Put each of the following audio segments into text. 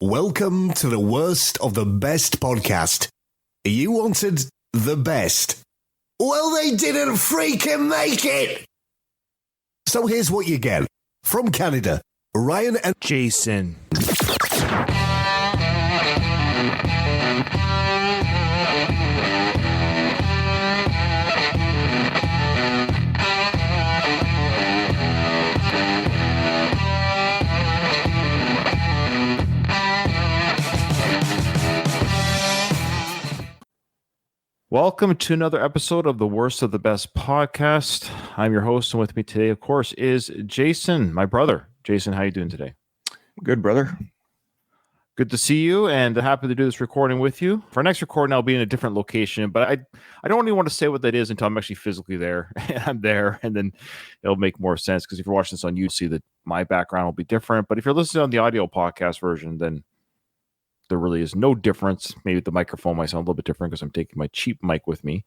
Welcome to the worst of the best podcast. You wanted the best. Well, they didn't freaking make it. So here's what you get. From Canada, Ryan and Jason. Welcome to another episode of the Worst of the Best podcast. I'm your host, and with me today, of course, is Jason, my brother. Jason, how you doing today? Good, brother. Good to see you, and happy to do this recording with you. For our next recording, I'll be in a different location, but I don't even want to say what that is until I'm actually physically there. I'm there, and then it'll make more sense, because if you're watching this on YouTube, see that my background will be different. But if you're listening on the audio podcast version, then there really is no difference. Maybe the microphone might sound a little bit different because I'm taking my cheap mic with me.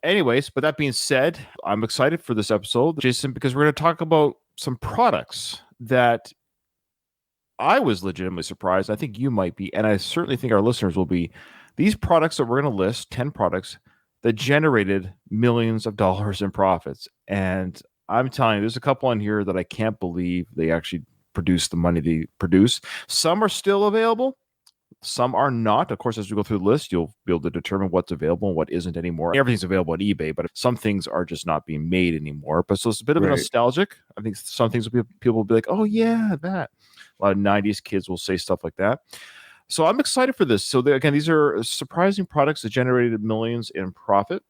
Anyways, but that being said, I'm excited for this episode, Jason, because we're going to talk about some products that I was legitimately surprised. I think you might be, and I certainly think our listeners will be. These products that we're going to list, 10 products that generated millions of dollars in profits. And I'm telling you, there's a couple on here that I can't believe they actually produced the money they produce. Some are still available. Some are not. Of course, as we go through the list, you'll be able to determine what's available and what isn't anymore. Everything's available on eBay, but some things are just not being made anymore. But so it's a bit of a nostalgic. I think some things people will be like, oh, yeah, that. A lot of 90s kids will say stuff like that. So I'm excited for this. So again, these are surprising products that generated millions in profit.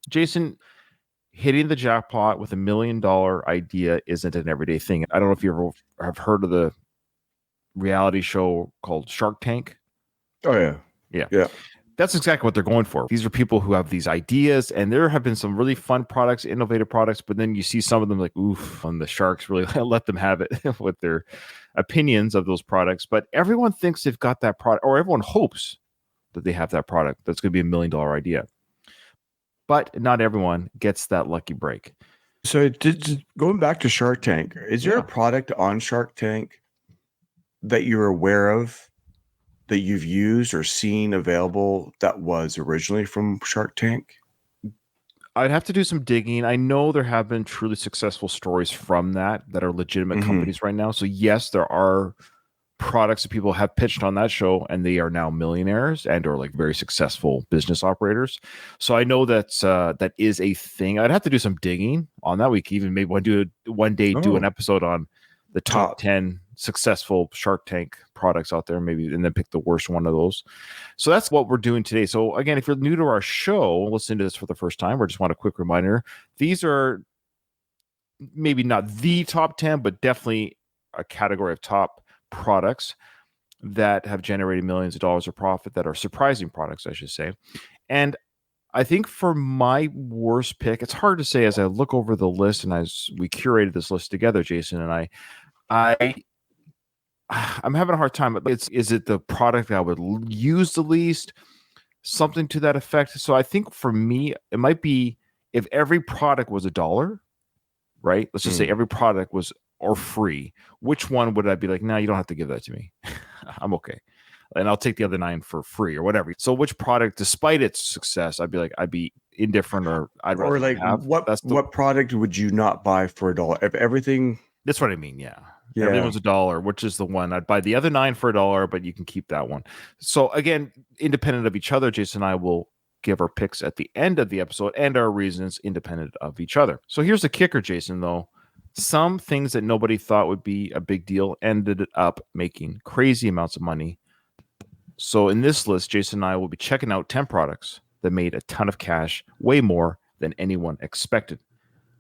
Jason, hitting the jackpot with $1 million idea isn't an everyday thing. I don't know if you ever have heard of the reality show called Shark Tank. Oh, yeah. That's exactly what they're going for. These are people who have these ideas, and there have been some really fun products, innovative products, but then you see some of them like, oof, and the sharks really let them have it with their opinions of those products. But everyone thinks they've got that product, or everyone hopes that they have that product that's going to be $1 million idea. But not everyone gets that lucky break. So going back to Shark Tank, is there a product on Shark Tank that you're aware of that you've used or seen available that was originally from Shark Tank? I'd have to do some digging. I know there have been truly successful stories from that are legitimate companies right now. So yes, there are products that people have pitched on that show, and they are now millionaires and or like very successful business operators. So I know that is a thing. I'd have to do some digging on that. We could even maybe one day do an episode on the top 10 successful Shark Tank products out there, maybe, and then pick the worst one of those. So that's what we're doing today. So again, if you're new to our show, listen to this for the first time, or just want a quick reminder, these are maybe not the top 10, but definitely a category of top products that have generated millions of dollars of profit, that are surprising products, I should say. And I think for my worst pick, it's hard to say as I look over the list, and as we curated this list together, Jason and I'm having a hard time. Is it the product I would use the least? Something to that effect. So I think for me, it might be if every product was $1, right? Let's just say every product was or free. Which one would I be like, no, you don't have to give that to me. I'm okay. And I'll take the other 9 for free or whatever. So which product, despite its success, I'd be indifferent, or I'd rather like have. What product would you not buy for $1? If everything, that's what I mean. Yeah. Everyone's $1, which is the one I'd buy the other 9 for $1, but you can keep that one. So again, independent of each other, Jason and I will give our picks at the end of the episode and our reasons independent of each other. So here's the kicker, Jason, though. Some things that nobody thought would be a big deal ended up making crazy amounts of money. So in this list, Jason and I will be checking out 10 products that made a ton of cash, way more than anyone expected.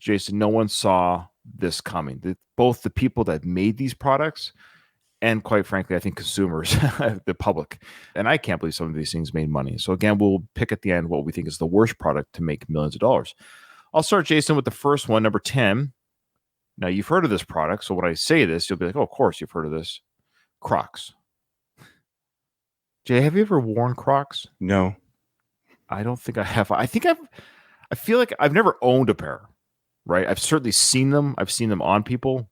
Jason, no one saw this coming. Both the people that made these products and, quite frankly, I think consumers, the public. And I can't believe some of these things made money. So again, we'll pick at the end what we think is the worst product to make millions of dollars. I'll start, Jason, with the first one, number 10. Now, you've heard of this product, so when I say this, you'll be like, oh, of course you've heard of this. Crocs. Jay, have you ever worn Crocs? No. I don't think I have. I feel like I've never owned a pair, right? I've certainly seen them. I've seen them on people.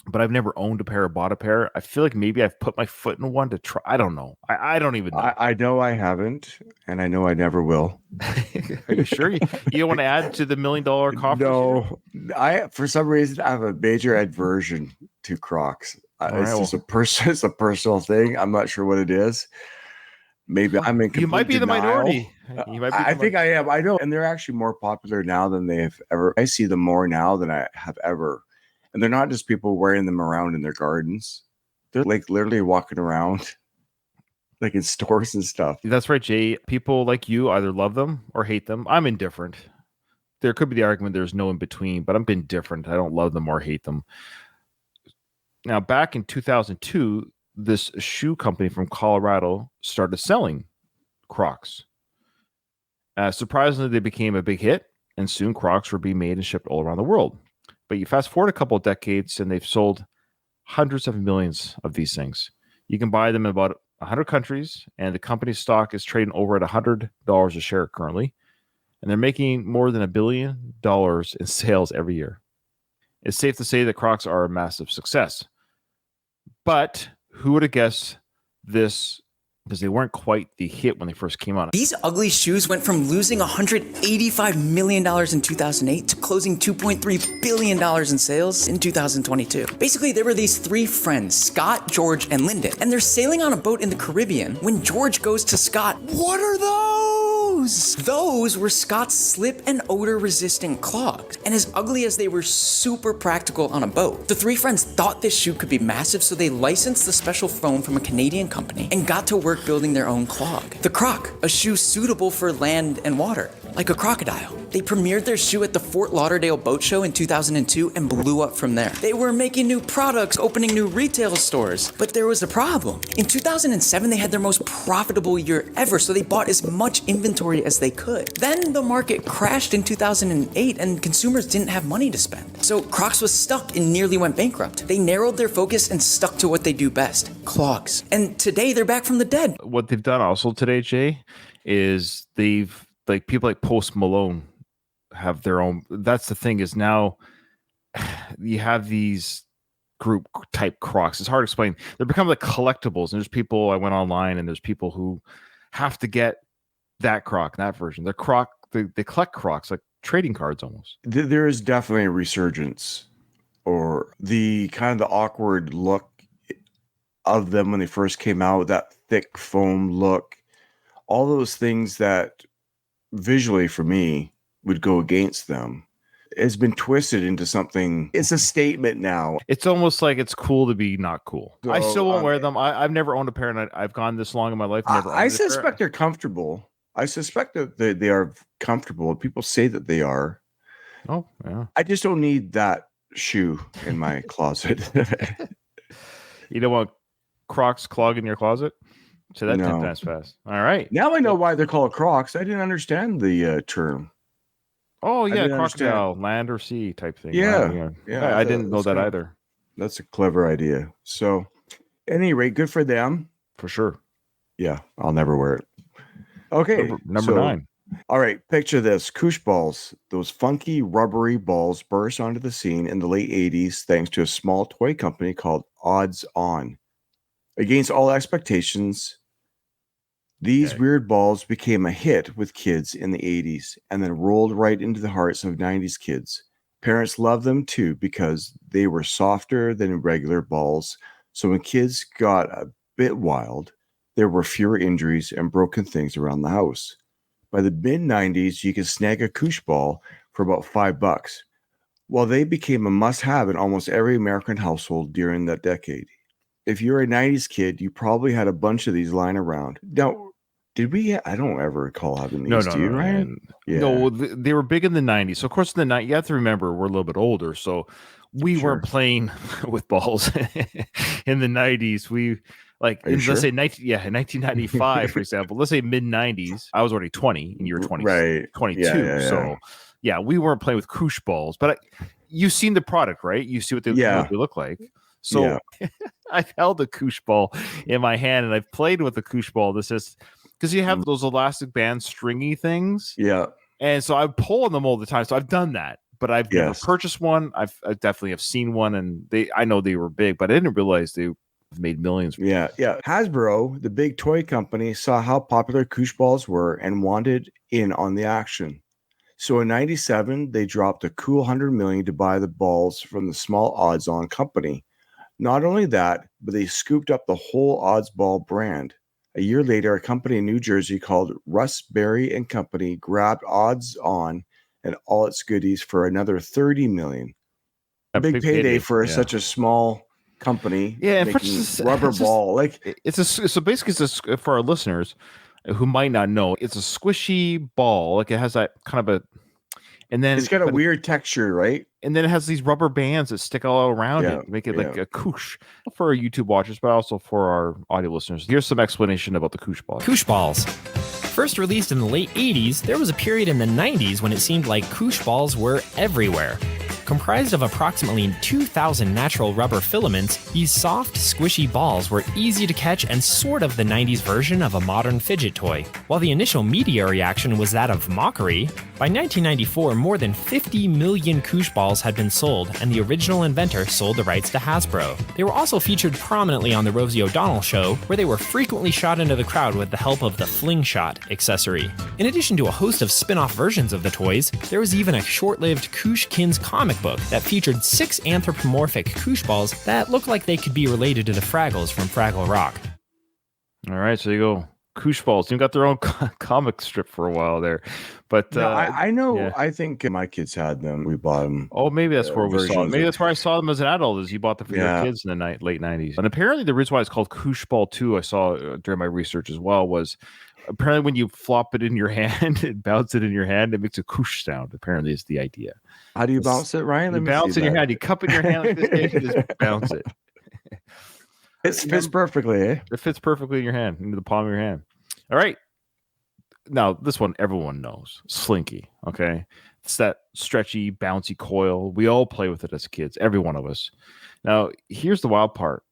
but I've never owned a pair or bought a pair. I feel like maybe I've put my foot in one to try. I don't know. I don't even know. I know I haven't, and I know I never will. Are you sure you don't want to add to the $1 million coffers? No, for some reason I have a major aversion to Crocs. It's just it's a personal thing. I'm not sure what it is. Maybe I'm in complete You might be the denial. minority. You might be I think I am. I know, and they're actually more popular now than they have ever. I see them more now than I have ever, and they're not just people wearing them around in their gardens. They're like literally walking around, like in stores and stuff. That's right, Jay. People like you either love them or hate them. I'm indifferent. There could be the argument there's no in between, but I'm indifferent. I don't love them or hate them. Now, back in 2002, this shoe company from Colorado started selling Crocs. Surprisingly, they became a big hit, and soon Crocs were being made and shipped all around the world. But you fast forward a couple of decades, and they've sold hundreds of millions of these things. You can buy them in about 100 countries, and the company's stock is trading over at $100 a share currently, and they're making more than $1 billion in sales every year. It's safe to say that Crocs are a massive success. But who would have guessed this? Because they weren't quite the hit when they first came out. These ugly shoes went from losing $185 million in 2008 to closing $2.3 billion in sales in 2022. Basically, there were these three friends, Scott, George, and Lyndon, and they're sailing on a boat in the Caribbean when George goes to Scott, "What are those?" Those were Scott's slip and odor resistant clogs, and as ugly as they were, super practical on a boat. The three friends thought this shoe could be massive, so they licensed the special foam from a Canadian company and got to work building their own clog. The Croc, a shoe suitable for land and water, like a crocodile. They premiered their shoe at the Fort Lauderdale Boat Show in 2002 and blew up from there. They were making new products, opening new retail stores, but there was a problem. In 2007, they had their most profitable year ever, so they bought as much inventory as they could. Then the market crashed in 2008 and consumers didn't have money to spend. So Crocs was stuck and nearly went bankrupt. They narrowed their focus and stuck to what they do best, clogs. And today they're back from the dead. What they've done also today, Jay, is they've, like, people like Post Malone have their own. That's the thing, is now you have these group type Crocs. It's hard to explain. They're becoming like collectibles, and there's people, I went online and there's people who have to get that Croc, that version. They're Croc, they collect Crocs like trading cards almost. There is definitely a resurgence, or the kind of the awkward look of them when they first came out, that thick foam look, all those things that visually for me would go against them, has been twisted into something. It's a statement now. It's almost like it's cool to be not cool. So, I still won't wear them. I've never owned a pair, and I've gone this long in my life. I suspect they're comfortable. I suspect that they are comfortable. People say that they are. Oh, yeah. I just don't need that shoe in my closet. You don't want Crocs clog in your closet? So that 10 No. times fast. All right. Now I know why they're called Crocs. I didn't understand the term. Oh, yeah. didn't Crocodile, land or sea type thing. Yeah. Wow, Yeah, I didn't know that's that kinda- either. That's a clever idea. So, at any rate, good for them. For sure. Yeah, I'll never wear it. Okay, Number 9. All right, picture this. Koosh balls. Those funky, rubbery balls burst onto the scene in the late 80s thanks to a small toy company called Odds On. Against all expectations, these weird balls became a hit with kids in the 80s and then rolled right into the hearts of 90s kids. Parents loved them too because they were softer than regular balls. So when kids got a bit wild, there were fewer injuries and broken things around the house. By the mid-90s, you could snag a Koosh ball for about $5. Well, they became a must-have in almost every American household during that decade. If you're a 90s kid, you probably had a bunch of these lying around. Now, did we? I don't ever recall having these. No, Do you, Ryan? Yeah. No, they were big in the 90s. So, of course, in the 90s, you have to remember we're a little bit older. So we weren't playing with balls in the 90s. We, like, let's say, in 1995, for example, let's say mid-90s, I was already 20 and you were 22. Yeah. So, yeah, we weren't playing with Koosh balls. But you've seen the product, right? You see what they look like. So I've held a Koosh ball in my hand and I've played with the Koosh ball. This is because you have those elastic band stringy things. Yeah. And so I pull on them all the time. So I've done that. but I've never purchased one. I definitely have seen one, and I know they were big, but I didn't realize they made millions. Yeah. Hasbro, the big toy company, saw how popular koosh balls were and wanted in on the action. So in 97, they dropped a cool $100 million to buy the balls from the small odds-on company. Not only that, but they scooped up the whole Oddsball brand. A year later, a company in New Jersey called Russ Berry and Company grabbed Odds On and all its goodies for another $30 million. A big payday for such a small company. Yeah, and making rubber ball. Like so basically, for our listeners who might not know, it's a squishy ball. Like it has that kind of and then it's got a weird texture, right? And then it has these rubber bands that stick all around it to make it like a koosh for our YouTube watchers, but also for our audio listeners. Here's some explanation about the koosh ball. Koosh balls. First released in the late 80s, there was a period in the 90s when it seemed like koosh balls were everywhere. Comprised of approximately 2,000 natural rubber filaments, these soft, squishy balls were easy to catch and sort of the 90s version of a modern fidget toy. While the initial media reaction was that of mockery, by 1994, more than 50 million koosh balls had been sold, and the original inventor sold the rights to Hasbro. They were also featured prominently on The Rosie O'Donnell Show, where they were frequently shot into the crowd with the help of the fling shot accessory. In addition to a host of spin-off versions of the toys, there was even a short-lived Kooshkins comic book that featured 6 anthropomorphic koosh balls that looked like they could be related to the Fraggles from Fraggle Rock. All right, so you go. Koosh balls. You got their own comic strip for a while there, but no, I know. Yeah. I think my kids had them. We bought them. Oh, maybe that's where we saw them. Maybe that's where I saw them as an adult. Is you bought them for your kids in the late 90s. And apparently, the reason why it's called Koosh Ball 2, I saw during my research as well, was apparently when you flop it in your hand and bounce it in your hand, it makes a koosh sound. Apparently, is the idea. How do you bounce it, Ryan? You bounce in your hand. You cup in your hand like this, and just bounce it. It fits perfectly, eh? It fits perfectly in your hand, into the palm of your hand. All right. Now, this one everyone knows. Slinky, okay? It's that stretchy, bouncy coil. We all play with it as kids, every one of us. Now, here's the wild part.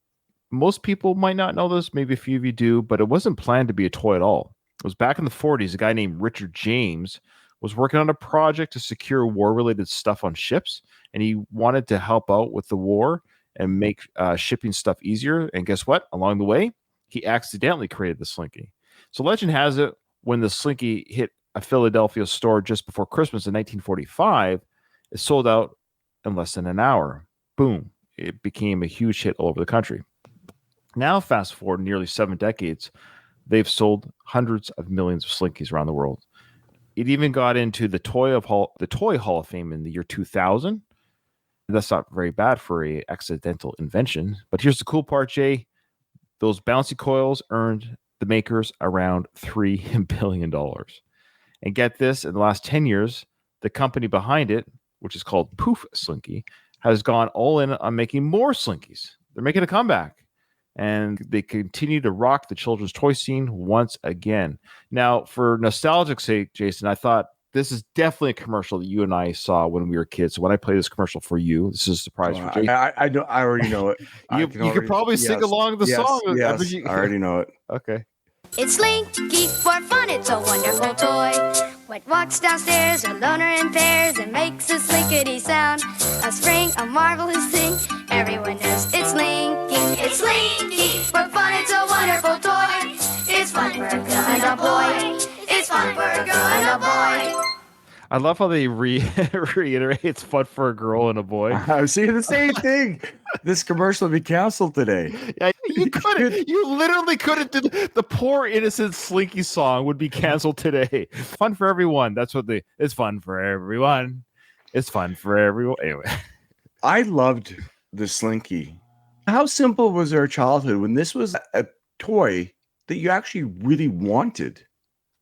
Most people might not know this. Maybe a few of you do, but it wasn't planned to be a toy at all. It was back in the 40s. A guy named Richard James was working on a project to secure war-related stuff on ships, and he wanted to help out with the war and make shipping stuff easier. And guess what? Along the way, he accidentally created the Slinky. So legend has it, when the Slinky hit a Philadelphia store just before Christmas in 1945, it sold out in less than an hour. Boom. It became a huge hit all over the country. Now, fast forward nearly 7 decades, they've sold hundreds of millions of Slinkies around the world. It even got into the Toy Hall of Fame in the year 2000. That's not very bad for a accidental invention. But here's the cool part, Jay. Those bouncy coils earned the makers around $3 billion. And get this, in the last 10 years, the company behind it, which is called Poof Slinky, has gone all in on making more Slinkies. They're making a comeback. And they continue to rock the children's toy scene once again. Now, for nostalgic's sake, Jason, I thought this is definitely a commercial that you and I saw when we were kids. So when I play this commercial for you, this is a surprise for Jason. I already know it. you could probably sing along the song. Yes, I already know it. Okay. It's Slinky for fun, it's a wonderful toy. What walks downstairs alone or in pairs and makes a slinkety sound. A spring, a marvelous thing, everyone knows it's Slinky. It's Slinky for fun, it's a wonderful toy. It's fun for a girl and a boy. It's fun for a girl and a boy. I love how they reiterate it's fun for a girl and a boy. I'm seeing the same thing. This commercial will be canceled today. Yeah, you couldn't. You literally couldn't. The poor innocent Slinky song would be canceled today. Fun for everyone. That's what it's fun for everyone. It's fun for everyone. Anyway. I loved the Slinky. How simple was our childhood when this was a toy that you actually really wanted?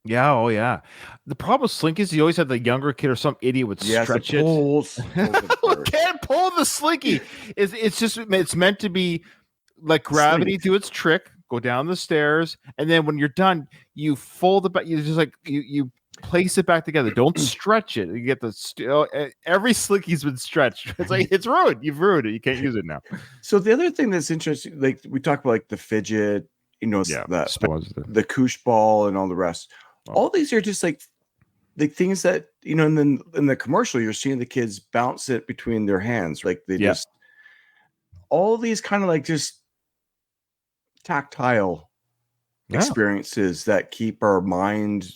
Yeah, oh yeah. The problem with Slinkies, you always had the younger kid or some idiot would stretch it. Can't pull the Slinky. It's meant to be like gravity do its trick, go down the stairs, and then when you're done, you fold it back. You just like you place it back together. Don't stretch it. You get every Slinky's been stretched. It's like it's ruined. You've ruined it. You can't use it now. So the other thing that's interesting, like we talk about, like the fidget, the koosh ball and all the rest. All these are just like the things that, and then in the commercial, you're seeing the kids bounce it between their hands. Like they just, all these kind of like just tactile experiences that keep our mind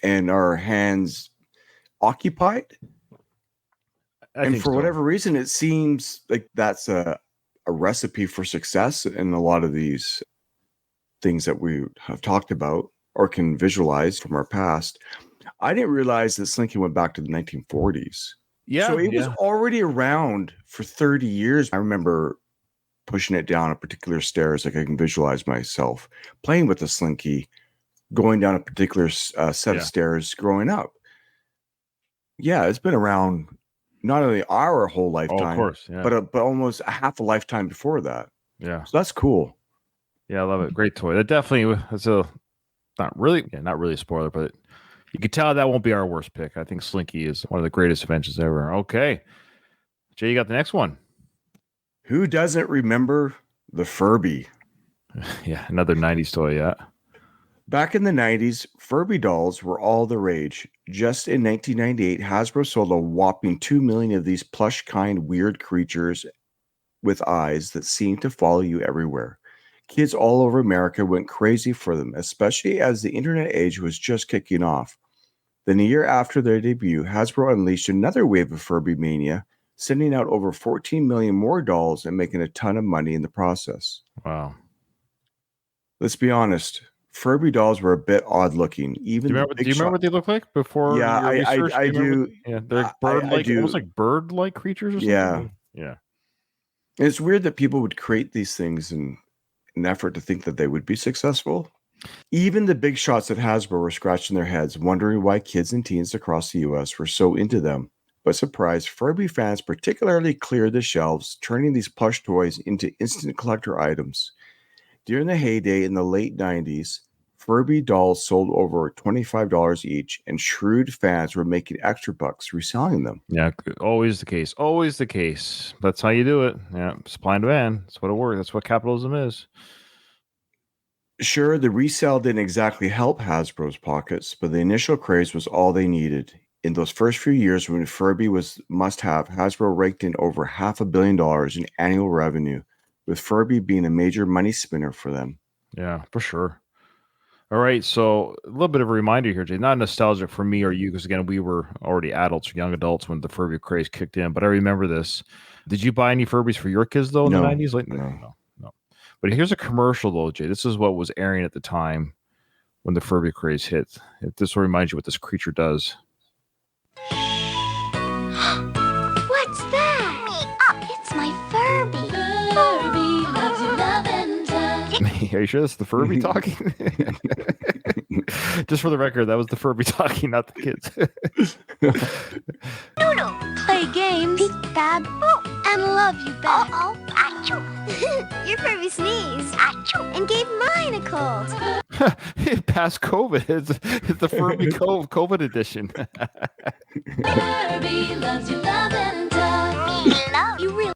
and our hands occupied. And for whatever reason, it seems like that's a recipe for success in a lot of these things that we have talked about or can visualize from our past. I didn't realize that Slinky went back to the 1940s. Yeah. So it was already around for 30 years. I remember pushing it down a particular stairs, like I can visualize myself playing with the Slinky, going down a particular set of stairs growing up. Yeah, it's been around not only our whole lifetime, of course, but almost a half a lifetime before that. Yeah. So that's cool. Yeah, I love it. Great toy. That definitely is not really a spoiler, but you can tell that won't be our worst pick. I think Slinky is one of the greatest inventions ever. Okay. Jay, you got the next one. Who doesn't remember the Furby? Yeah, another 90s toy, yeah. Back in the 90s, Furby dolls were all the rage. Just in 1998, Hasbro sold a whopping 2 million of these plush kind weird creatures with eyes that seemed to follow you everywhere. Kids all over America went crazy for them, especially as the internet age was just kicking off. Then a year after their debut, Hasbro unleashed another wave of Furby mania, sending out over 14 million more dolls and making a ton of money in the process. Wow. Let's be honest. Furby dolls were a bit odd looking. Even do you remember what they looked like before? Yeah, I do. Yeah, they're bird-like, almost like bird-like creatures or something. Yeah. And it's weird that people would create these things in an effort to think that they would be successful. Even the big shots at Hasbro were scratching their heads, wondering why kids and teens across the U.S. were so into them. But surprise, Furby fans particularly cleared the shelves, turning these plush toys into instant collector items. During the heyday in the late 90s, Furby dolls sold over $25 each, and shrewd fans were making extra bucks reselling them. Yeah, always the case. Always the case. That's how you do it. Yeah, supply and demand. That's what it works. That's what capitalism is. Sure, the resale didn't exactly help Hasbro's pockets, but the initial craze was all they needed. In those first few years when Furby was must-have, Hasbro raked in over $500 million in annual revenue, with Furby being a major money spinner for them. Yeah, for sure. All right, so a little bit of a reminder here, Jay. Not nostalgic for me or you, because again, we were already adults or young adults when the Furby craze kicked in. But I remember this. Did you buy any Furbies for your kids though in the 90s? Like, no. But here's a commercial though, Jay. This is what was airing at the time when the Furby craze hit. This will remind you what this creature does. What's that? It's my Furby. Furby loves you, lavender. Are you sure that's the Furby talking? Just for the record, that was the Furby talking, not the kids. Noodle, play games, peek-a-bab, and love you back. Uh-oh, achoo. Your Furby sneezed, achoo, and gave mine a cold. It passed COVID. It's the Furby COVID edition. Furby loves you, lavender. Me love you really.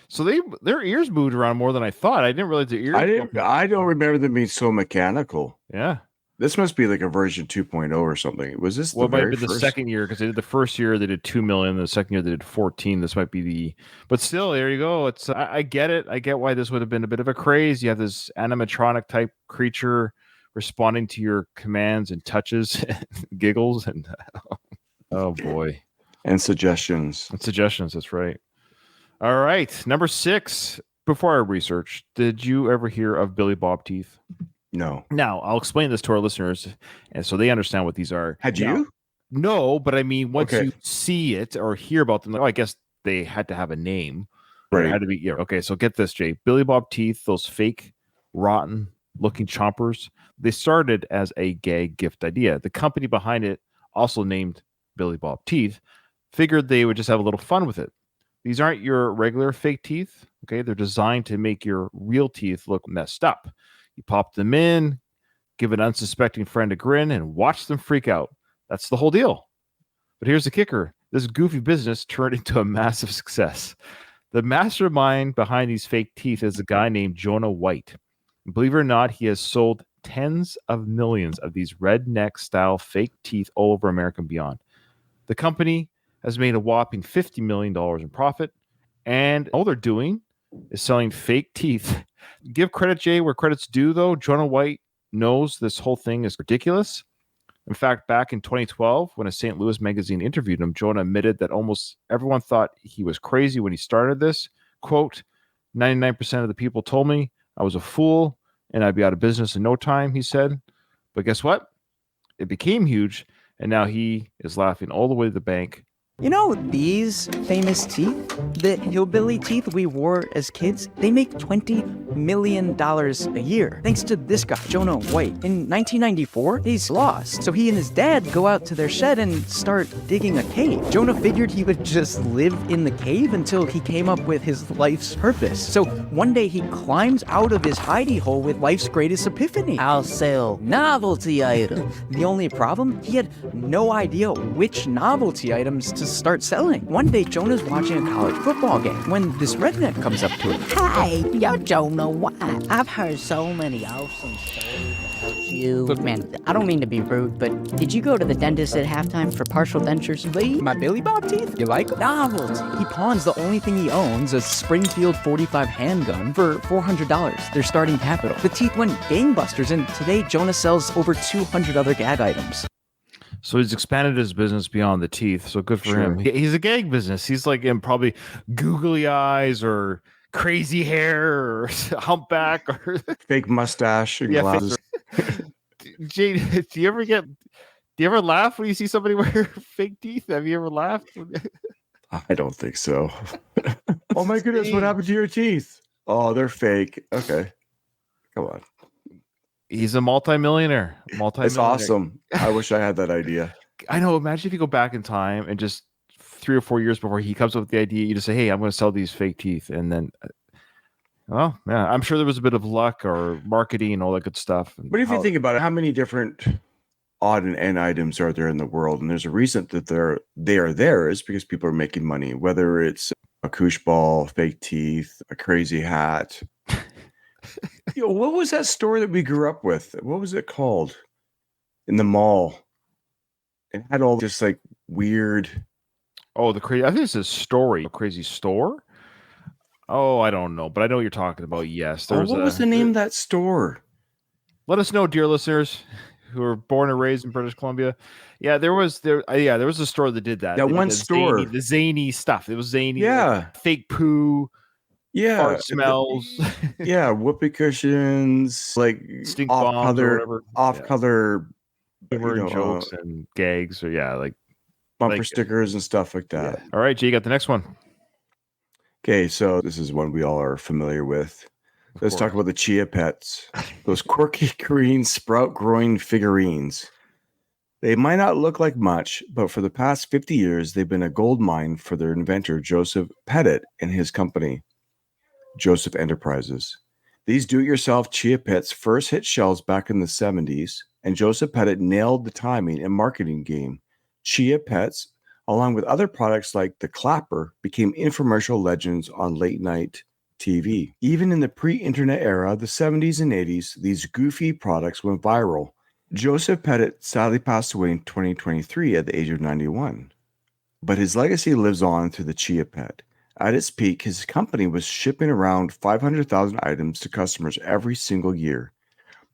So their ears moved around more than I thought. I didn't realize their ears. I don't remember them being so mechanical. Yeah. This must be like a version 2.0 or something. Was this the very first? The second year, because they did the first year they did 2 million, the second year they did 14. This might be but still, there you go. It's I get it. I get why this would have been a bit of a craze. You have this animatronic type creature responding to your commands and touches, and giggles, and oh boy, and suggestions. That's right. All right, number 6. Before I researched, did you ever hear of Billy Bob Teeth? No. Now, I'll explain this to our listeners, and so they understand what these are. Had you? No, but I mean, once you see it or hear about them, I guess they had to have a name. Right. It had to be, okay, so get this, Jay. Billy Bob Teeth, those fake, rotten-looking chompers, they started as a gag gift idea. The company behind it, also named Billy Bob Teeth, figured they would just have a little fun with it. These aren't your regular fake teeth, okay? They're designed to make your real teeth look messed up. You pop them in, give an unsuspecting friend a grin, and watch them freak out. That's the whole deal. But here's the kicker. This goofy business turned into a massive success. The mastermind behind these fake teeth is a guy named Jonah White. And believe it or not, he has sold tens of millions of these redneck-style fake teeth all over America and beyond. The company has made a whopping $50 million in profit, and all they're doing is selling fake teeth. Give credit, Jay, where credit's due, though. Jonah White knows this whole thing is ridiculous. In fact, back in 2012, when a St. Louis magazine interviewed him, Jonah admitted that almost everyone thought he was crazy when he started this. Quote, 99% of the people told me I was a fool and I'd be out of business in no time, he said. But guess what? It became huge, and now he is laughing all the way to the bank. You know, these famous teeth, the hillbilly teeth we wore as kids, they make $20 million a year. Thanks to this guy, Jonah White. In 1994, he's lost. So he and his dad go out to their shed and start digging a cave. Jonah figured he would just live in the cave until he came up with his life's purpose. So one day he climbs out of his hidey hole with life's greatest epiphany. I'll sell novelty items. The only problem? He had no idea which novelty items to start selling. One day, Jonah's watching a college football game when this redneck comes up to him. Hi, you're Jonah White. I've heard so many awesome stories about you. Look, man, I don't mean to be rude, but did you go to the dentist at halftime for partial dentures? My Billy Bob teeth? You like them? Novels. He pawns the only thing he owns, a Springfield 45 handgun, for $400, their starting capital. The teeth went gangbusters, and today Jonah sells over 200 other gag items. So he's expanded his business beyond the teeth. So good for him. He's a gag business. He's like in probably googly eyes or crazy hair or humpback or Fake mustache and glasses. Jay, do you ever laugh when you see somebody wear fake teeth? Have you ever laughed? I don't think so. Oh my goodness, what happened to your teeth? Oh, they're fake. Okay. Come on. He's a multimillionaire. It's awesome. I wish I had that idea. I know. Imagine if you go back in time and just 3 or 4 years before he comes up with the idea, you just say, hey, I'm going to sell these fake teeth. And then, well, yeah, I'm sure there was a bit of luck or marketing and all that good stuff. But if you think about it, how many different odd and end items are there in the world? And there's a reason that they are there is because people are making money, whether it's a koosh ball, fake teeth, a crazy hat. Yo, what was that store that we grew up with? What was it called? In the mall. It had all just like weird. Oh, the crazy. I think it's a story. A crazy store. Oh, I don't know, but I know what you're talking about. Yes. What was the name of that store? Let us know, dear listeners who were born and raised in British Columbia. Yeah, there was a store that did that. That one store. The zany stuff. It was zany. Yeah. Like fake poo. Yeah, fart smells. Yeah, whoopee cushions, like stink bombs or whatever. Off-color jokes and gags, or like bumper stickers and stuff like that. Yeah. All right, Jay, you got the next one. Okay, so this is one we all are familiar with. Let's talk about the Chia Pets. Those quirky green sprout-growing figurines. They might not look like much, but for the past 50 years, they've been a gold mine for their inventor, Joseph Pettit, and his company, Joseph Enterprises. These do-it-yourself Chia Pets first hit shelves back in the 70s, and Joseph Pettit nailed the timing and marketing game. Chia Pets, along with other products like the Clapper, became infomercial legends on late-night TV. Even in the pre-internet era, the 70s and 80s, these goofy products went viral. Joseph Pettit sadly passed away in 2023 at the age of 91. But his legacy lives on through the Chia Pet. At its peak, his company was shipping around 500,000 items to customers every single year.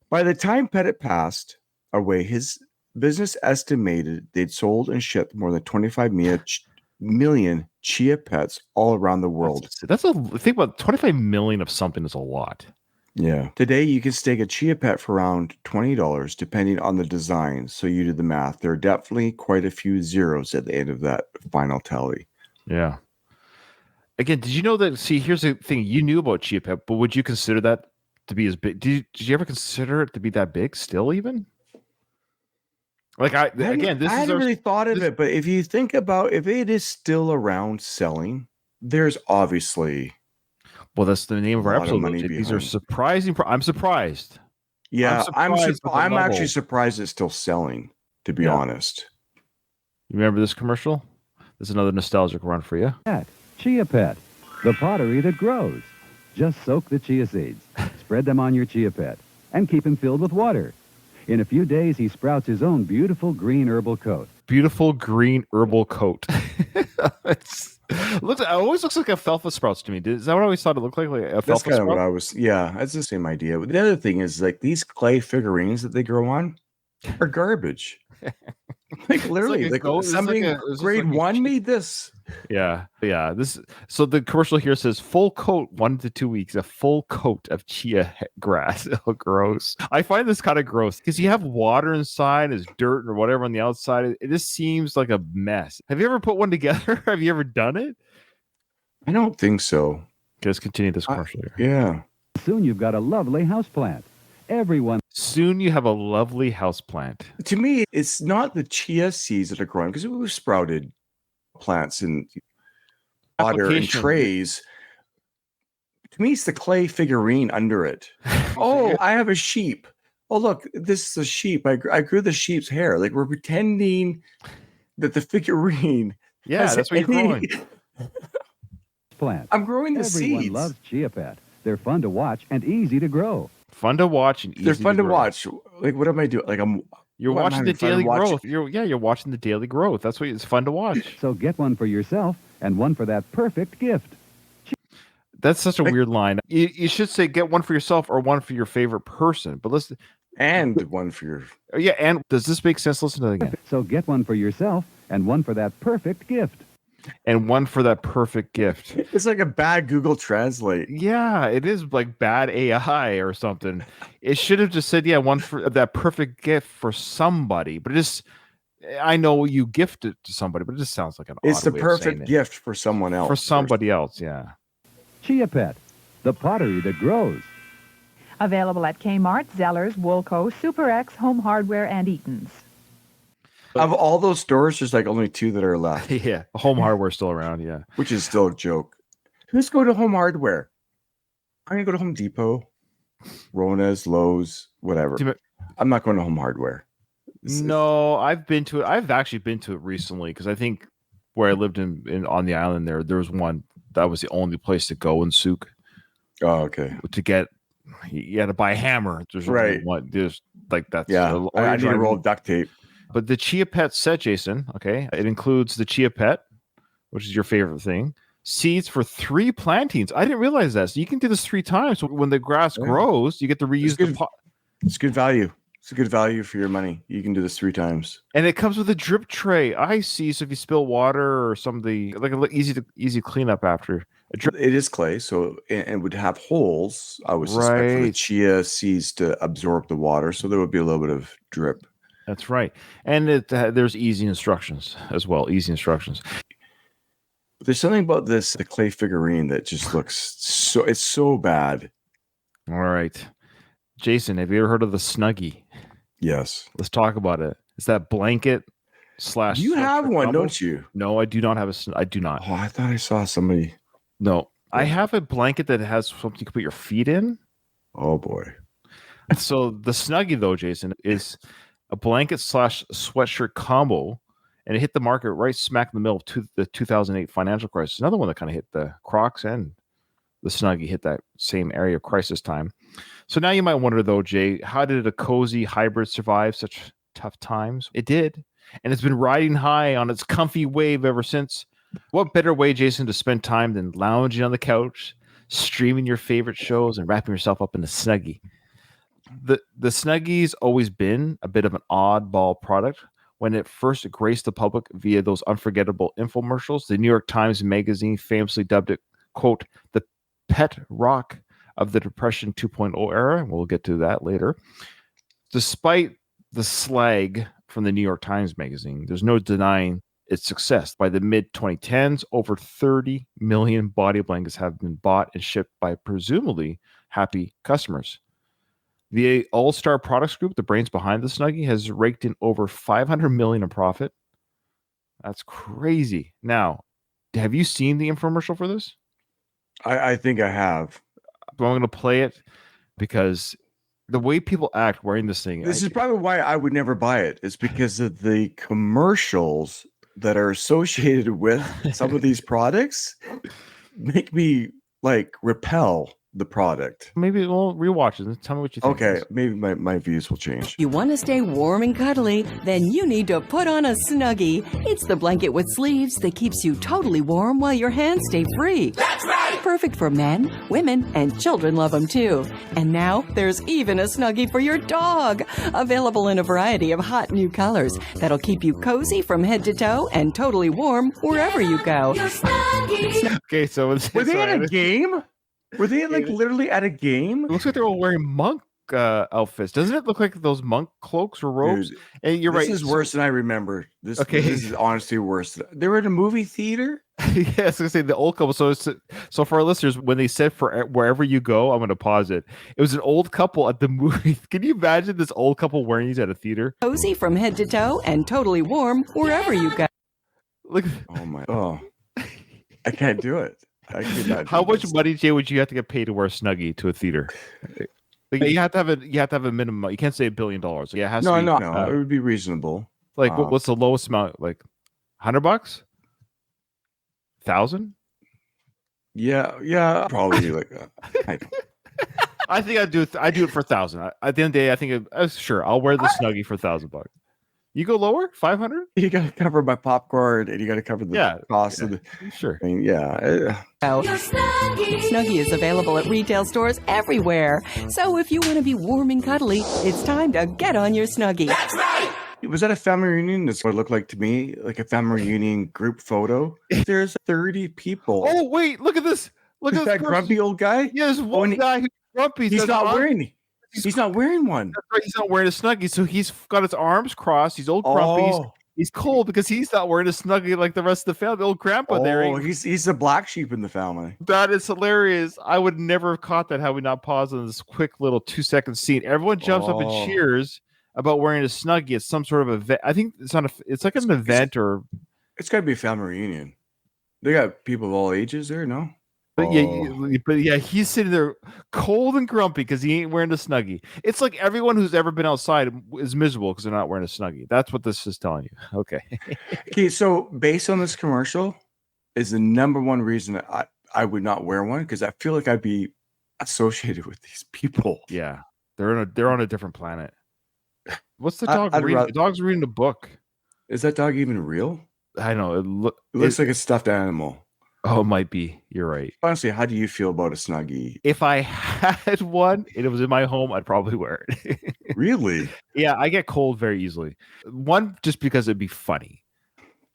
By the time Pettit passed away, his business estimated they'd sold and shipped more than 25 million Chia Pets all around the world. Think about 25 million of something is a lot. Yeah. Today, you can stake a Chia Pet for around $20, depending on the design. So you do the math. There are definitely quite a few zeros at the end of that final tally. Yeah. Again, did you know that? See, here's the thing. You knew about Chia Pet, but would you consider that to be as big? Did you ever consider it to be that big still even? Like I hadn't really thought of it, but if you think about if it is still around selling, there's obviously that's the name of our episode. These are surprising. I'm surprised. Yeah, I'm actually surprised it's still selling, to be honest. You remember this commercial? This is another nostalgic run for you. Chia Pet, the pottery that grows. Just soak the chia seeds. Spread them on your Chia Pet. and keep him filled with water. In a few days, he sprouts his own beautiful green herbal coat. Beautiful green herbal coat. It always looks like alfalfa sprouts to me. Is that what I always thought it looked like alfalfa That's kind of sprout? what I was. Yeah, that's the same idea. The other thing is like these clay figurines that they grow on are garbage. Like literally, somebody in grade 1 made this. Yeah. So the commercial here says full coat 1 to 2 weeks, a full coat of chia grass. Oh, gross. I find this kind of gross because you have water inside, there's dirt or whatever on the outside. It just seems like a mess. Have you ever put one together? Have you ever done it? I don't think so. Just continue this commercial here. Yeah. Soon you've got a lovely houseplant. Soon you have a lovely houseplant. To me, it's not the chia seeds that are growing because we've sprouted plants in water and trays. To me, it's the clay figurine under it. Oh, I have a sheep. Oh, look, this is a sheep. I grew the sheep's hair. Like we're pretending that the figurine. Yeah, that's what you're growing. Plant. I'm growing the Everyone seeds. loves Chia Pet. They're fun to watch and easy to grow. Fun to watch and easy They're fun to grow. watch. Like, what am I doing? Like, you're watching the daily growth. You're watching the daily growth. That's what it's fun to watch. So get one for yourself and one for that perfect gift. That's such a weird line. You should say get one for yourself or one for your favorite person. But listen, and one for your and does this make sense? Listen to it again. So get one for yourself and one for that perfect gift. And one for that perfect gift. It's like a bad Google Translate. Yeah, it is like bad AI or something. It should have just said, yeah, one for that perfect gift for somebody. But it just, I know you gift it to somebody, but it just sounds like an It's odd the way of saying perfect it. gift for someone else. For somebody else, yeah. Chia Pet, the pottery that grows. Available at Kmart, Zellers, Woolco, Super X, Home Hardware, and Eaton's. Of all those stores, there's like only 2 that are left. Yeah, Home Hardware still around, yeah. Which is still a joke. Who's go to Home Hardware? I'm going to go to Home Depot, Rona's, Lowe's, whatever. I'm not going to Home Hardware. No, I've been to it. I've actually been to it recently because I think where I lived in on the island there was one that was the only place to go in Souk. Oh, okay. To get, you had to buy a hammer. There's right. One. There's like that's yeah. I need a roll of duct tape. But the Chia Pet set, Jason, okay, it includes the Chia Pet, which is your favorite thing, seeds for 3 plantings. I didn't realize that. So you can do this 3 times. So when the grass grows, you get to reuse the pot. It's good value. It's a good value for your money. You can do this 3 times. And it comes with a drip tray. I see. So if you spill water or something, like easy cleanup after. It is clay, so it would have holes, I would suspect, for the chia seeds to absorb the water. So there would be a little bit of drip. That's right. And there's easy instructions as well. Easy instructions. There's something about the clay figurine that just looks it's so bad. All right. Jason, have you ever heard of the Snuggie? Yes. Let's talk about it. It's that blanket / You have one, don't you? No, I do not have I do not. Oh, I thought I saw somebody. No. I have a blanket that has something you can put your feet in. Oh, boy. So the Snuggie, though, Jason, is a blanket / sweatshirt combo, and it hit the market right smack in the middle of the 2008 financial crisis. Another one that kind of hit the Crocs and the Snuggie hit that same area of crisis time. So now you might wonder, though, Jay, how did a cozy hybrid survive such tough times? It did, and it's been riding high on its comfy wave ever since. What better way, Jason, to spend time than lounging on the couch, streaming your favorite shows, and wrapping yourself up in a Snuggie? The Snuggie's always been a bit of an oddball product. When it first graced the public via those unforgettable infomercials, the New York Times Magazine famously dubbed it, quote, the pet rock of the Depression 2.0 era. We'll get to that later. Despite the slag from the New York Times Magazine, there's no denying its success. By the mid-2010s, over 30 million body blankets have been bought and shipped by presumably happy customers. The All-Star Products Group, the brains behind the Snuggie, has raked in over $500 million in profit. That's crazy. Now, have you seen the infomercial for this? I think I have. But I'm going to play it because the way people act wearing this thing. This is probably why I would never buy it. It's because of the commercials that are associated with some of these products make me like repel. the product. Maybe we'll rewatch it and tell me what you think. Okay, maybe my views will change. You want to stay warm and cuddly? Then you need to put on a Snuggie. It's the blanket with sleeves that keeps you totally warm while your hands stay free. That's right! Perfect for men, women, and children love them too. And now there's even a Snuggie for your dog. Available in a variety of hot new colors that'll keep you cozy from head to toe and totally warm wherever you go. Okay, so were they at a game? Were they literally at a game? It looks like they're all wearing monk outfits. Doesn't it look like those monk cloaks or robes? Dude, and you're right. This is worse than I remember. This is honestly worse. They were at a movie theater? Yes, I was gonna say the old couple. So for our listeners, when they said for wherever you go, I'm gonna pause it. It was an old couple at the movie. Can you imagine this old couple wearing these at a theater? Cozy from head to toe and totally warm wherever you go. Look. Oh, I can't do it. I could not. How much money, Jay, would you have to get paid to wear a Snuggie to a theater? Like, you have to have a minimum. You can't say $1 billion. Yeah, it has to be. No. It would be reasonable. Like, what's the lowest amount? Like, $100? 1,000? Yeah, probably like that. I think I'd do it. I do it for 1,000. At the end of the day, I think sure I'll wear the Snuggie for $1,000. You go lower, 500. You got to cover my popcorn, and you got to cover the cost of the. Sure. I mean, Snuggie is available at retail stores everywhere. So if you want to be warm and cuddly, it's time to get on your Snuggie. That's right. Was that a family reunion? That's what it looked like to me, like a family reunion group photo. There's 30 people. Oh wait, look at this! Look at that grumpy old guy. Yeah, there's one guy who's grumpy. He's not wearing. He's not wearing one. That's right. He's not wearing a Snuggie, so he's got his arms crossed. He's old grumpy. He's cold because he's not wearing a Snuggie like the rest of the family. The old grandpa there. Oh, he's the black sheep in the family. That is hilarious. I would never have caught that had we not paused on this quick little 2-second scene. Everyone jumps up and cheers about wearing a Snuggie at some sort of event. I think it's like an event or. It's got to be a family reunion. They got people of all ages there, no? But yeah, he's sitting there cold and grumpy because he ain't wearing a Snuggie. It's like everyone who's ever been outside is miserable because they're not wearing a Snuggie. That's what this is telling you. Okay. Okay, so based on this commercial, is the number one reason I would not wear one because I feel like I'd be associated with these people. Yeah, they're on a different planet. What's the dog reading? The dog's reading a book. Is that dog even real? I know. It looks like a stuffed animal. Oh, it might be. You're right. Honestly, how do you feel about a Snuggie? If I had one and it was in my home, I'd probably wear it. Really? Yeah, I get cold very easily. One, just because it'd be funny.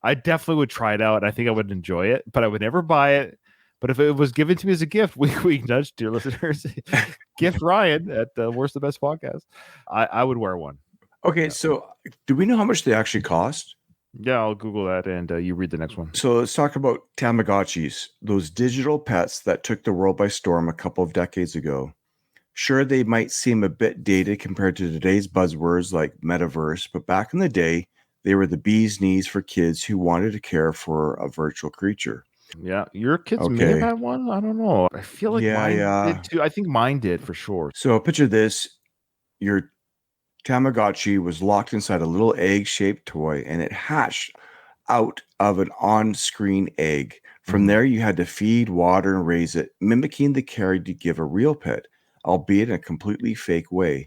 I definitely would try it out. I think I would enjoy it, but I would never buy it. But if it was given to me as a gift, we nudge, dear listeners, gift Ryan at Worst the Best Podcast. I would wear one. Okay, so do we know how much they actually cost? Yeah, I'll Google that and you read the next one. So let's talk about Tamagotchis, those digital pets that took the world by storm a couple of decades ago. Sure, they might seem a bit dated compared to today's buzzwords like metaverse, but back in the day, they were the bee's knees for kids who wanted to care for a virtual creature. Yeah, your kids may have had one. I don't know. I feel like mine did too. I think mine did for sure. So picture this. Your Tamagotchi was locked inside a little egg-shaped toy, and it hatched out of an on-screen egg. From there, you had to feed, water, and raise it, mimicking the care you'd give a real pet, albeit in a completely fake way.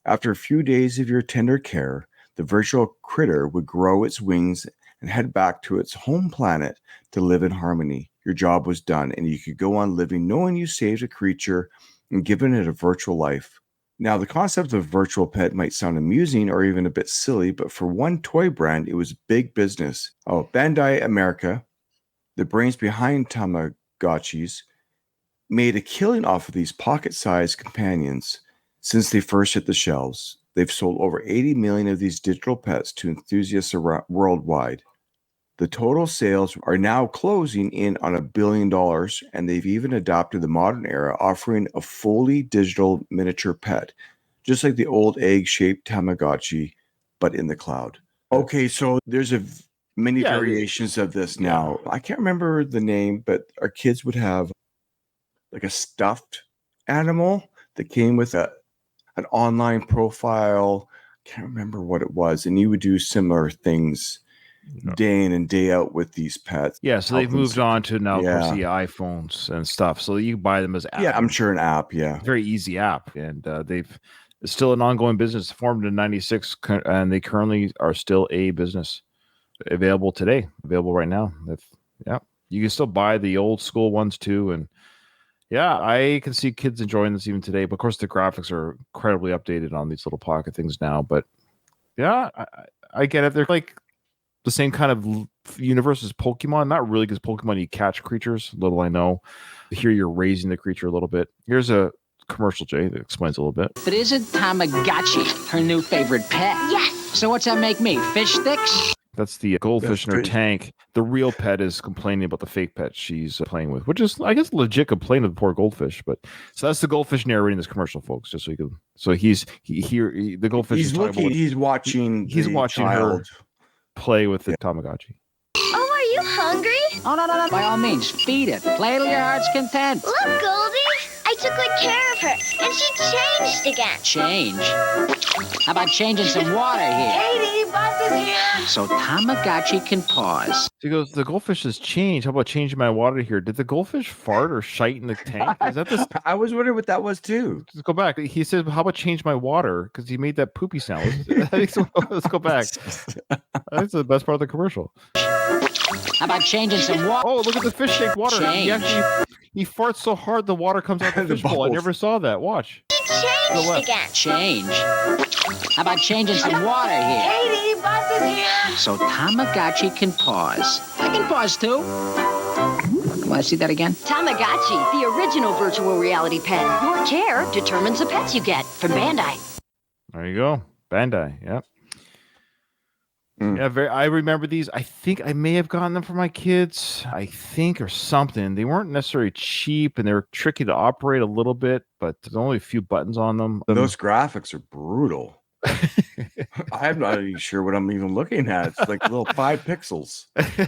After a few days of your tender care, the virtual critter would grow its wings and head back to its home planet to live in harmony. Your job was done, and you could go on living knowing you saved a creature and given it a virtual life. Now, the concept of virtual pet might sound amusing or even a bit silly, but for one toy brand, it was big business. Bandai America, the brains behind Tamagotchis, made a killing off of these pocket-sized companions. Since they first hit the shelves, they've sold over 80 million of these digital pets to enthusiasts worldwide. The total sales are now closing in on $1 billion, and they've even adopted the modern era, offering a fully digital miniature pet, just like the old egg-shaped Tamagotchi, but in the cloud. Okay, so there's many variations of this now. I can't remember the name, but our kids would have like a stuffed animal that came with an online profile. Can't remember what it was, and you would do similar things. day in and day out with these pets. Yeah, so they've moved on to now, of course, Yeah. the iPhones and stuff. So you can buy them as apps. Yeah, I'm sure an app. Yeah. Very easy app. And it's still an ongoing business, formed in 96, and they currently are still a business. Available today, available right now. You can still buy the old school ones too. And yeah, I can see kids enjoying this even today. But of course, the graphics are incredibly updated on these little pocket things now. But yeah, I get it. They're like the same kind of universe as Pokemon. Not really, because Pokemon, you catch creatures. Little I know. Here you're raising the creature a little bit. Here's a commercial, Jay, that explains a little bit. But isn't Tamagotchi her new favorite pet? Yes. So what's that make me? Fish sticks? That's the goldfish in her tank. The real pet is complaining about the fake pet she's playing with, which is, I guess, legit complaint of the poor goldfish. But so that's the goldfish narrating this commercial, folks. Just so you can. So the goldfish. He's looking. He's watching. He's watching her play with the Tamagotchi. Oh, are you hungry? Oh, no. By all means, feed it. Play till your heart's content. Look, Goldie. I took good care of her, and she changed again. Change? How about changing some water here? Katie, Bus is here. So Tamagotchi can pause. He goes, the goldfish has changed. How about changing my water here? Did the goldfish fart or shite in the tank? Is that this? I was wondering what that was too. Let's go back. He said, how about change my water? Because he made that poopy sound. Let's go back. That's the best part of the commercial. How about changing some water? Oh, look at the fish tank water. Change. He farts so hard the water comes out the fish bowl. I never saw that. Watch. She changed again. Change. How about changing some water here? Katie, Bus is here. So Tamagotchi can pause. I can pause too. Want to see that again? Tamagotchi, the original virtual reality pet. Your care determines the pets you get. From Bandai. There you go. Bandai. Yep. Yeah, I remember these. I think I may have gotten them for my kids. Or something. They weren't necessarily cheap, and they were tricky to operate a little bit, but there's only a few buttons on them. Those graphics are brutal. I'm not even sure what I'm even looking at. It's like little 5 pixels.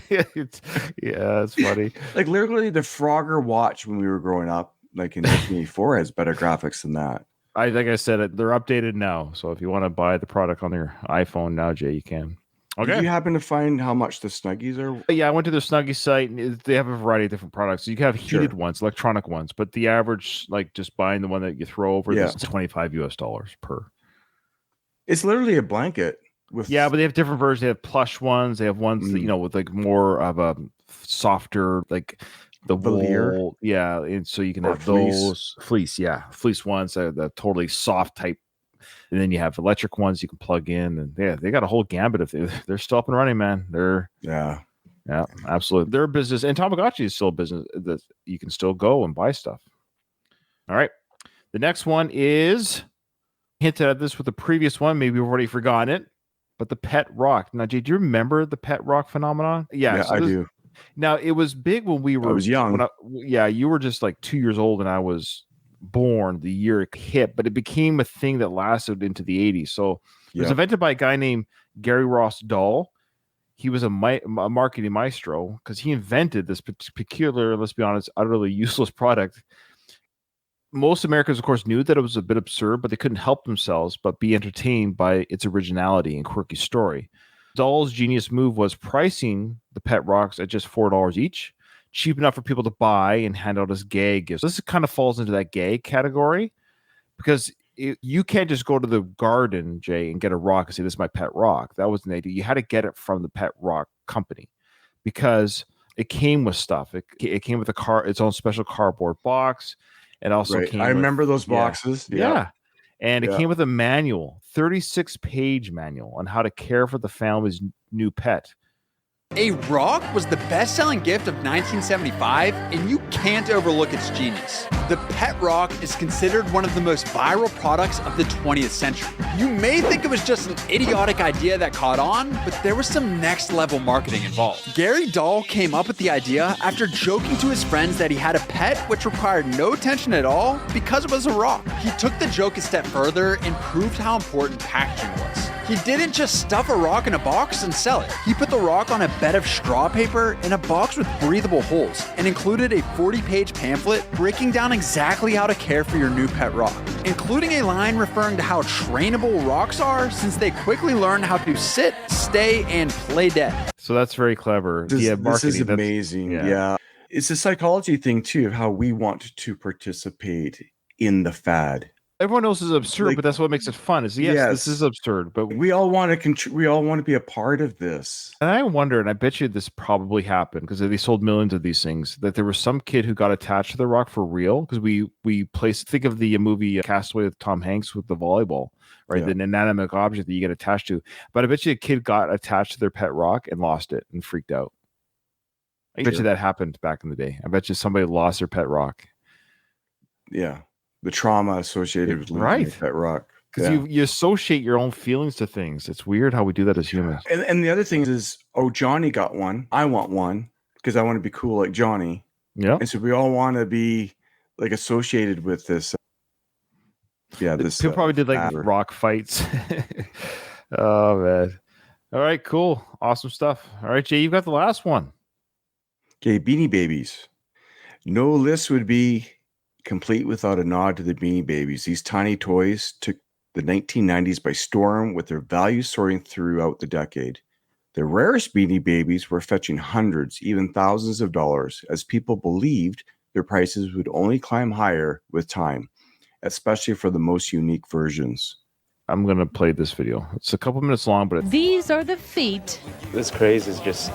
It's funny. Like literally the Frogger watch when we were growing up, like in 1984, has better graphics than that. Like I said, they're updated now. So if you want to buy the product on your iPhone now, Jay, you can. Okay. Did you happen to find how much the Snuggies are? Yeah, I went to their Snuggie site, and they have a variety of different products. So you can have heated ones, electronic ones, but the average, like just buying the one that you throw over, is $25 per. It's literally a blanket with. Yeah, but they have different versions. They have plush ones. They have ones that, with like more of a softer, like the veneer. Wool. Yeah, and so you can have those fleece. Yeah, fleece ones, the totally soft type. And then you have electric ones you can plug in, and they got a whole gambit of they're still up and running, man. Yeah, absolutely. They're a business, and Tamagotchi is still a business that you can still go and buy stuff. All right, the next one is hinted at this with the previous one. Maybe we've already forgotten it, but the pet rock. Now, Jay, do you remember the pet rock phenomenon? Yeah, I do. Now, it was big when we were. I was young. You were just like 2 years old, and I was born the year it hit, but it became a thing that lasted into the 80s. So it was invented by a guy named Gary Ross Dahl. He was a marketing maestro because he invented this peculiar, let's be honest, utterly useless product. Most Americans, of course, knew that it was a bit absurd, but they couldn't help themselves but be entertained by its originality and quirky story. Dahl's genius move was pricing the pet rocks at just $4 each, cheap enough for people to buy and hand out as gag gifts. This kind of falls into that gag category because you can't just go to the garden, Jay, and get a rock and say, this is my pet rock. That wasn't the idea. You had to get it from the pet rock company because it came with stuff. It came with its own special cardboard box. It also came. I remember those boxes. Yeah. And it came with a manual, 36-page manual on how to care for the family's new pet. A rock was the best-selling gift of 1975, and you can't overlook its genius. The pet rock is considered one of the most viral products of the 20th century. You may think it was just an idiotic idea that caught on, but there was some next-level marketing involved. Gary Dahl came up with the idea after joking to his friends that he had a pet which required no attention at all because it was a rock. He took the joke a step further and proved how important packaging was. He didn't just stuff a rock in a box and sell it. He put the rock on a bed of straw paper in a box with breathable holes and included a 40-page pamphlet breaking down exactly how to care for your new pet rock, including a line referring to how trainable rocks are since they quickly learn how to sit, stay, and play dead. So that's very clever. This is amazing. Yeah. It's a psychology thing too of how we want to participate in the fad. Everyone else is absurd, but that's what makes it fun. This is absurd, but we all want to we all want to be a part of this. And I wonder, and I bet you this probably happened because they sold millions of these things, that there was some kid who got attached to the rock for real. Because we placed, think of the movie Castaway with Tom Hanks with the volleyball, right? Yeah. The inanimate object that you get attached to. But I bet you a kid got attached to their pet rock and lost it and freaked out. I bet you that happened back in the day. I bet you somebody lost their pet rock. Yeah. The trauma associated with losing your pet rock. Because you associate your own feelings to things. It's weird how we do that as humans. And the other thing is, Johnny got one. I want one because I want to be cool like Johnny. Yeah. And so we all want to be like associated with this. This people probably did like rock fights. Oh man. All right, cool. Awesome stuff. All right, Jay, you've got the last one. Okay, Beanie Babies. No list would be complete without a nod to the Beanie Babies. These tiny toys took the 1990s by storm with their value soaring throughout the decade. The rarest Beanie Babies were fetching hundreds, even thousands of dollars, as people believed their prices would only climb higher with time, especially for the most unique versions. I'm going to play this video. It's a couple minutes long, but These are the feet this craze is just,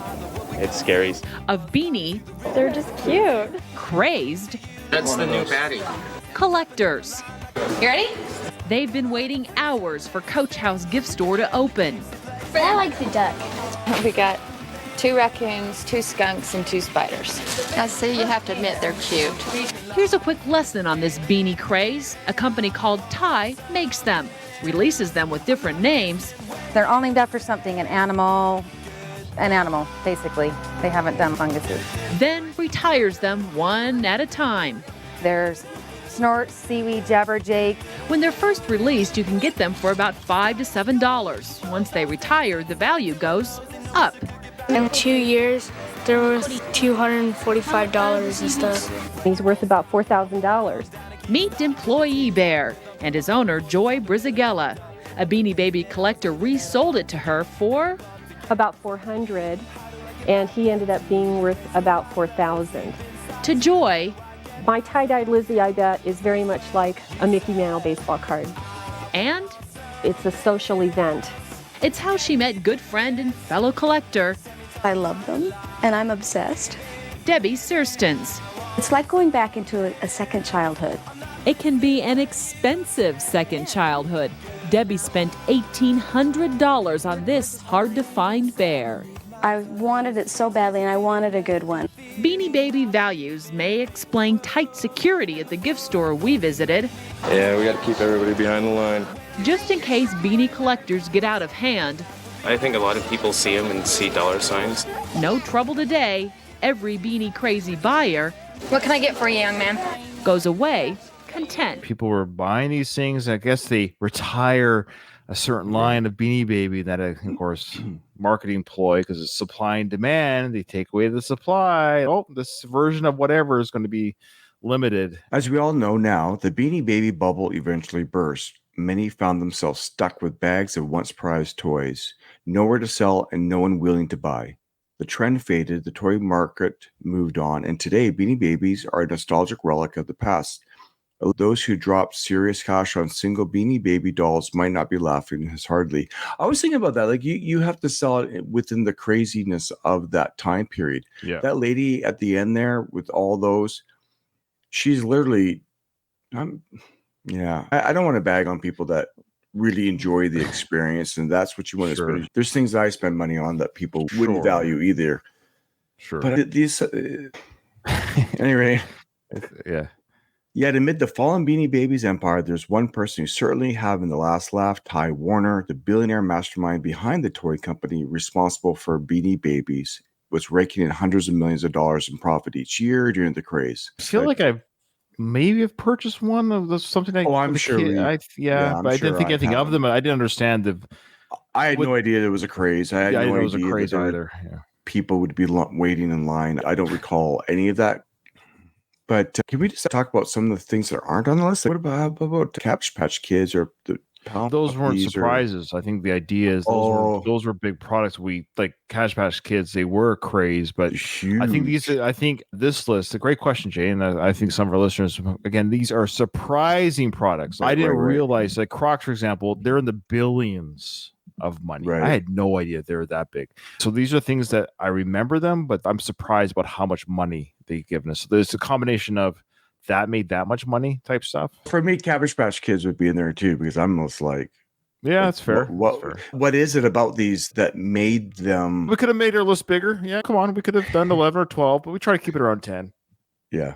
it's scary. of Beanie. They're just cute. Crazed. That's the new patty. Collectors. You ready? They've been waiting hours for Coach House gift store to open. I like the duck. We got 2 raccoons, 2 skunks, and 2 spiders. I see, you have to admit they're cute. Here's a quick lesson on this beanie craze. A company called Ty makes them, releases them with different names. They're all named after something, an animal, basically. They haven't done funguses. Then retires them one at a time. There's Snort, Seaweed, Jabberjake. When they're first released, you can get them for about $5 to $7. Once they retire, the value goes up. In 2 years, they're worth $245 and stuff. He's worth about $4,000. Meet Employee Bear and his owner, Joy Brizagella. A Beanie Baby collector resold it to her for about $400, and he ended up being worth about $4,000. To Joy, my tie-dyed Lizzie, I bet, is very much like a Mickey Mantle baseball card. And it's a social event. It's how she met good friend and fellow collector. I love them, and I'm obsessed. Debbie Sirstens. It's like going back into a second childhood. It can be an expensive second childhood. Debbie spent $1,800 on this hard-to-find bear. I wanted it so badly, and I wanted a good one. Beanie Baby values may explain tight security at the gift store we visited. Yeah, we got to keep everybody behind the line. Just in case beanie collectors get out of hand. I think a lot of people see them and see dollar signs. No trouble today. Every beanie crazy buyer, What can I get for you, young man? goes away content. people were buying these things. I guess they retire a certain line of Beanie Baby that, of course, marketing ploy because it's supply and demand. They take away the supply. Oh, this version of whatever is going to be limited. As we all know now, the Beanie Baby bubble eventually burst. Many found themselves stuck with bags of once prized toys, nowhere to sell and no one willing to buy. The trend faded, the toy market moved on, and today Beanie Babies are a nostalgic relic of the past. Those who dropped serious cash on single Beanie Baby dolls might not be laughing as hardly. I was thinking about that. Like you have to sell it within the craziness of that time period. Yeah. That lady at the end there with all those, she's literally, I don't want to bag on people that really enjoy the experience, and that's what you want to spend. There's things I spend money on that people wouldn't value either. Sure. But these, anyway, yeah. Yet amid the fallen Beanie Babies empire, there's one person who's certainly having the last laugh, Ty Warner, the billionaire mastermind behind the toy company responsible for Beanie Babies, was raking in hundreds of millions of dollars in profit each year during the craze. I feel like I've purchased one of those, something like I'm sure. but I didn't think anything of them. I didn't understand I had no idea there was a craze. I had I no didn't know it was a idea craze that either. Yeah. people would be waiting in line. I don't recall any of that. But can we just talk about some of the things that aren't on the list? What about Cabbage Patch Kids or the Those weren't Puppies or- surprises. I think the idea is those were big products. We like Cabbage Patch Kids. They were craze, but I think this list. A great question, Jay, and I think some of our listeners again. These are surprising products. I didn't realize, like Crocs, for example, they're in the billions of money. I had no idea they were that big. So these are things that I remember them, but I'm surprised about how much money they've given us. So there's a combination of that made that much money type stuff. For me, Cabbage Patch Kids would be in there too, because I'm most like, yeah, that's fair. What is it about these that made them? We could have made our list bigger. Yeah, come on. We could have done 11 or 12, but we try to keep it around 10. Yeah,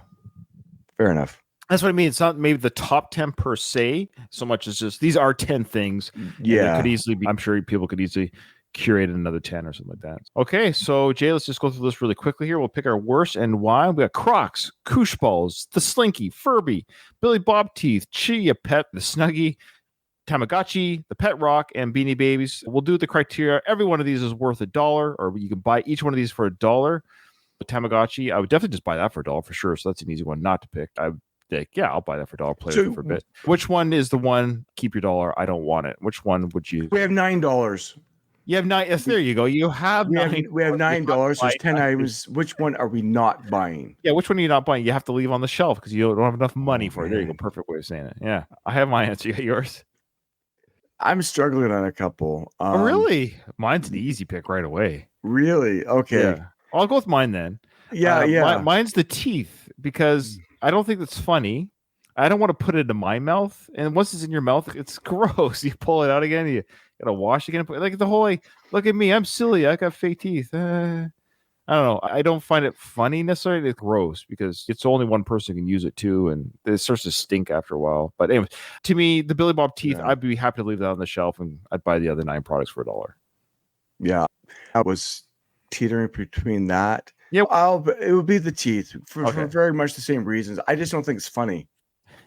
fair enough. That's what I mean. It's not maybe the top 10 per se, so much as just these are 10 things. Yeah. It could easily be, I'm sure people could easily curate another 10 or something like that. Okay, so Jay, let's just go through this really quickly here. We'll pick our worst and why. We got Crocs, Koosh Balls, the Slinky, Furby, Billy Bob Teeth, Chia Pet, the Snuggie, Tamagotchi, the Pet Rock, and Beanie Babies. We'll do the criteria. Every one of these is worth $1, or you can buy each one of these for $1. The Tamagotchi, I would definitely just buy that for $1 for sure. So that's an easy one not to pick. I'll buy that for $1. Play with it for a bit. Which one is the one? Keep your $1. I don't want it. Which one would you? We have $9. You have 9. Yes, there you go. You have we $9. We have $9. There's 10 items. Which one are we not buying? Yeah, which one are you not buying? You have to leave on the shelf because you don't have enough money for it. There you go. Perfect way of saying it. Yeah, I have my answer. You got yours? I'm struggling on a couple. Oh, really? Mine's an easy pick right away. Really? Okay. Yeah. I'll go with mine then. Yeah. Mine's the teeth because I don't think that's funny. I don't want to put it into my mouth, and once it's in your mouth, it's gross. You pull it out again, you gotta wash again. Like the whole look at me, I'm silly. I got fake teeth. I don't know. I don't find it funny necessarily. It's gross because it's only one person can use it too, and it starts to stink after a while. But anyway, to me, the Billy Bob Teeth, I'd be happy to leave that on the shelf, and I'd buy the other 9 products for $1. Yeah, I was teetering between that. Yeah, it would be the teeth for very much the same reasons. I just don't think it's funny.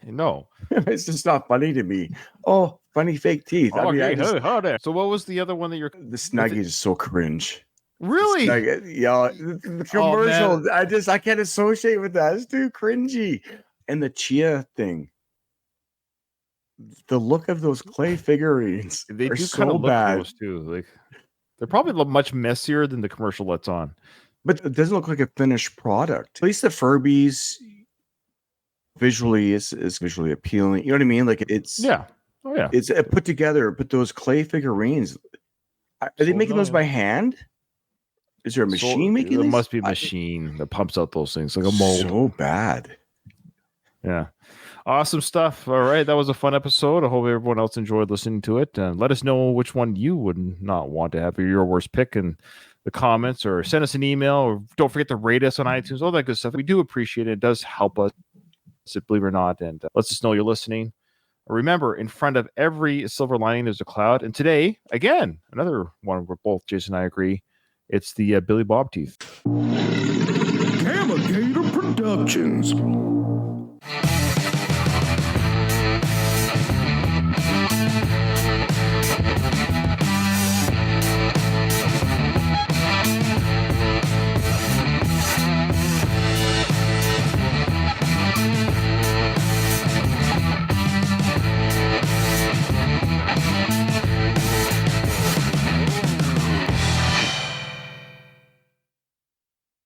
No, it's just not funny to me. Oh, funny fake teeth. Oh, so what was the other one that you're? The Snuggie is so cringe. Really? Yeah, the commercial. I can't associate with that. It's too cringy. And the Chia thing. The look of those clay figurines. They do so kind of look bad. gross too. Like they're probably much messier than the commercial lets on. But it doesn't look like a finished product. At least the Furbies visually is visually appealing. You know what I mean? Like it's it's put together. But those clay figurines, are they making those by hand? Is there a machine making There these? must be a machine that pumps out those things like a mold. So bad. Yeah. Awesome stuff. All right. That was a fun episode. I hope everyone else enjoyed listening to it. Let us know which one you would not want to have your worst pick in the comments, or send us an email, or don't forget to rate us on iTunes, all that good stuff. We do appreciate it. It does help us, believe it or not, and lets us know you're listening. Remember, in front of every silver lining, there's a cloud. And today, again, another one where both Jason and I agree. It's the Billy Bob Teeth. Gator Productions.